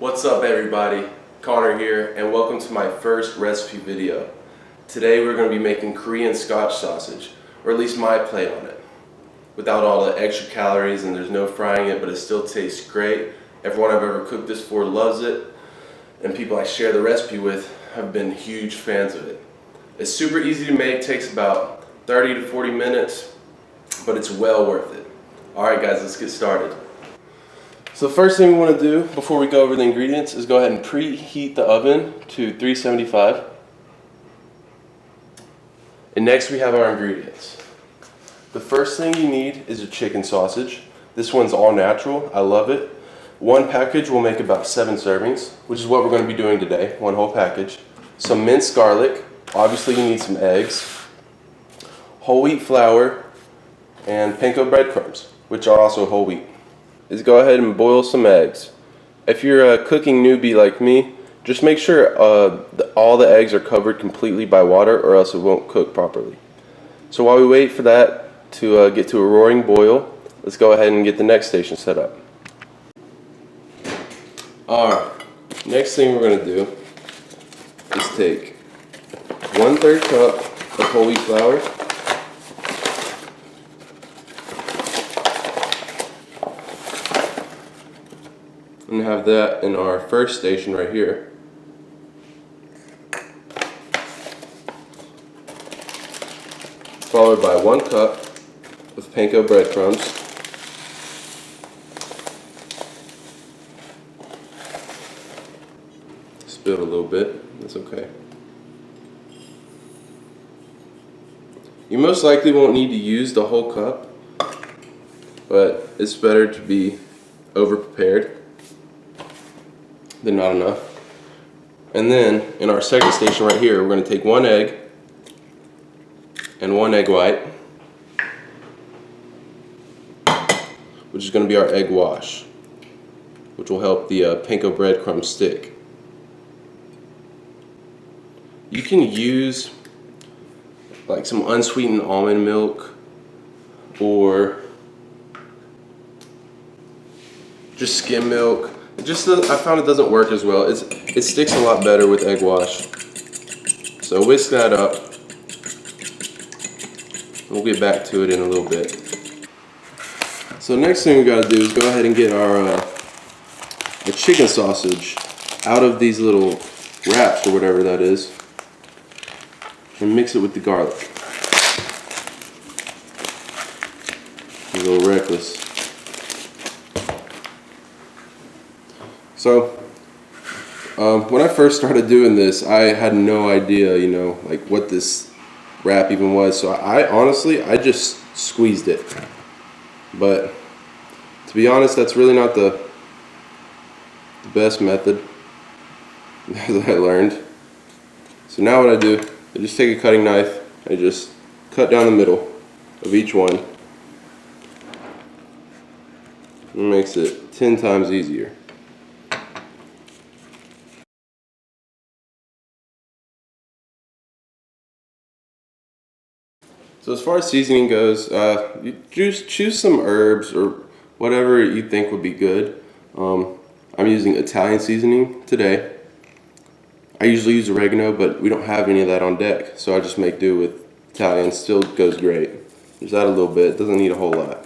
What's up everybody, Connor here, and welcome to my first recipe video. Today we're going to be making Korean Scotch sausage, or at least my plate on it. Without all the extra calories and there's no frying it, but it still tastes great. Everyone I've ever cooked this for loves it, and people I share the recipe with have been huge fans of it. It's super easy to make, takes about 30 to 40 minutes, but it's well worth it. Alright guys, let's get started. So the first thing we want to do before we go over the ingredients is go ahead and preheat the oven to 375. And next we have our ingredients. The first thing you need is a chicken sausage. This one's all natural. I love it. One package will make about 7 servings, which is what we're going to be doing today, one whole package. Some minced garlic. Obviously you need some eggs. Whole wheat flour and panko breadcrumbs, which are also whole wheat. Is go ahead and boil some eggs. If you're a cooking newbie like me, just make sure all the eggs are covered completely by water, or else it won't cook properly. So while we wait for that to get to a roaring boil, let's go ahead and get the next station set up. Alright, next thing we're going to do is take 1/3 cup of whole wheat flour, and have that in our first station right here. Followed by 1 cup of panko breadcrumbs. Spilled a little bit, that's okay. You most likely won't need to use the whole cup, but it's better to be over prepared than not enough. And then in our second station right here, we're going to take 1 egg and 1 egg white, which is going to be our egg wash, which will help the panko breadcrumbs stick. You can use like some unsweetened almond milk, or just skim milk. I found it doesn't work as well. It sticks a lot better with egg wash. So whisk that up. We'll get back to it in a little bit. So next thing we got to do is go ahead and get our chicken sausage out of these little wraps or whatever that is, and mix it with the garlic. A little reckless. So, when I first started doing this, I had no idea, like what this wrap even was. So I honestly just squeezed it. But to be honest, that's really not the best method, as I learned. So now what I do, I just take a cutting knife, I just cut down the middle of each one. It makes it 10 times easier. So as far as seasoning goes, you choose some herbs or whatever you think would be good. I'm using Italian seasoning today. I usually use oregano, but we don't have any of that on deck, so I just make do with Italian. Still goes great. Just add a little bit, doesn't need a whole lot.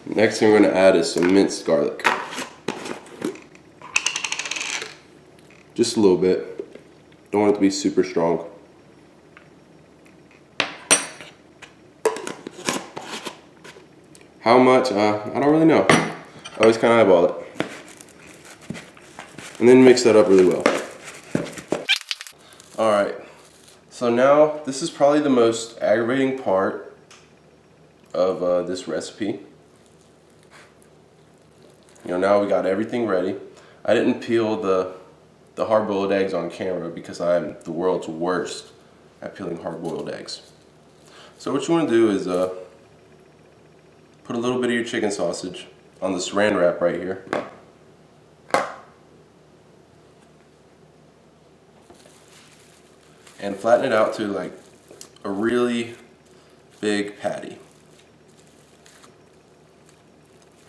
Next thing we're going to add is some minced garlic. Just a little bit. Don't want it to be super strong. How much? I don't really know. I always kind of eyeball it. And then mix that up really well. Alright. So now, this is probably the most aggravating part of this recipe. Now we got everything ready. I didn't peel the hard-boiled eggs on camera because I'm the world's worst at peeling hard-boiled eggs. So what you want to do is put a little bit of your chicken sausage on the saran wrap right here. And flatten it out to like a really big patty.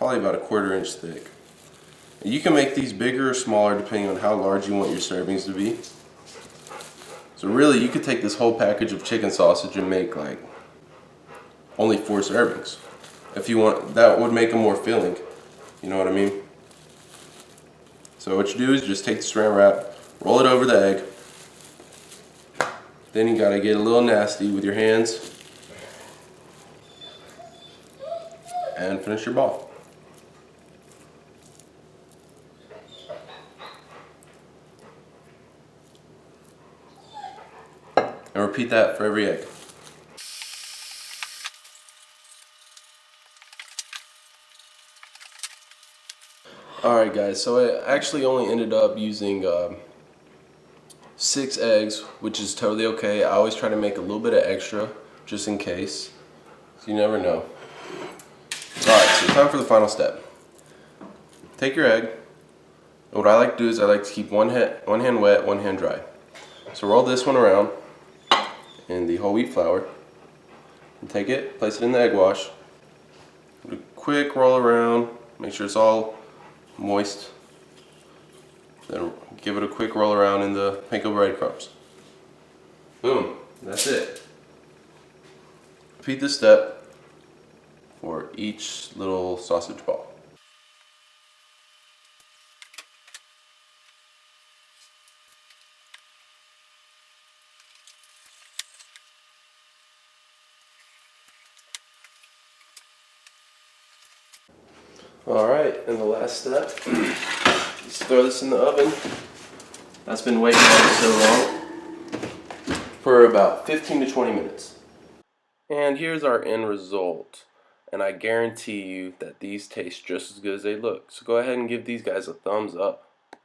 probably about a 1/4 inch thick. And you can make these bigger or smaller depending on how large you want your servings to be. So really, you could take this whole package of chicken sausage and make like only 4 servings. If you want, that would make them more filling. You know what I mean? So what you do is just take the saran wrap, roll it over the egg. Then you gotta get a little nasty with your hands and finish your ball. And repeat that for every egg. Alright guys, so I actually only ended up using 6 eggs, which is totally okay. I always try to make a little bit of extra, just in case. So you never know. Alright, so time for the final step. Take your egg, and what I like to do is I like to keep one hand wet, one hand dry. So roll this one around in the whole wheat flour, and take it, place it in the egg wash. Do a quick roll around, make sure it's all moist. Then give it a quick roll around in the Panko breadcrumbs. Boom, that's it. Repeat this step for each little sausage ball. Alright, and the last step is throw this in the oven. That's been waiting on so long for about 15 to 20 minutes. And here's our end result. And I guarantee you that these taste just as good as they look. So go ahead and give these guys a thumbs up.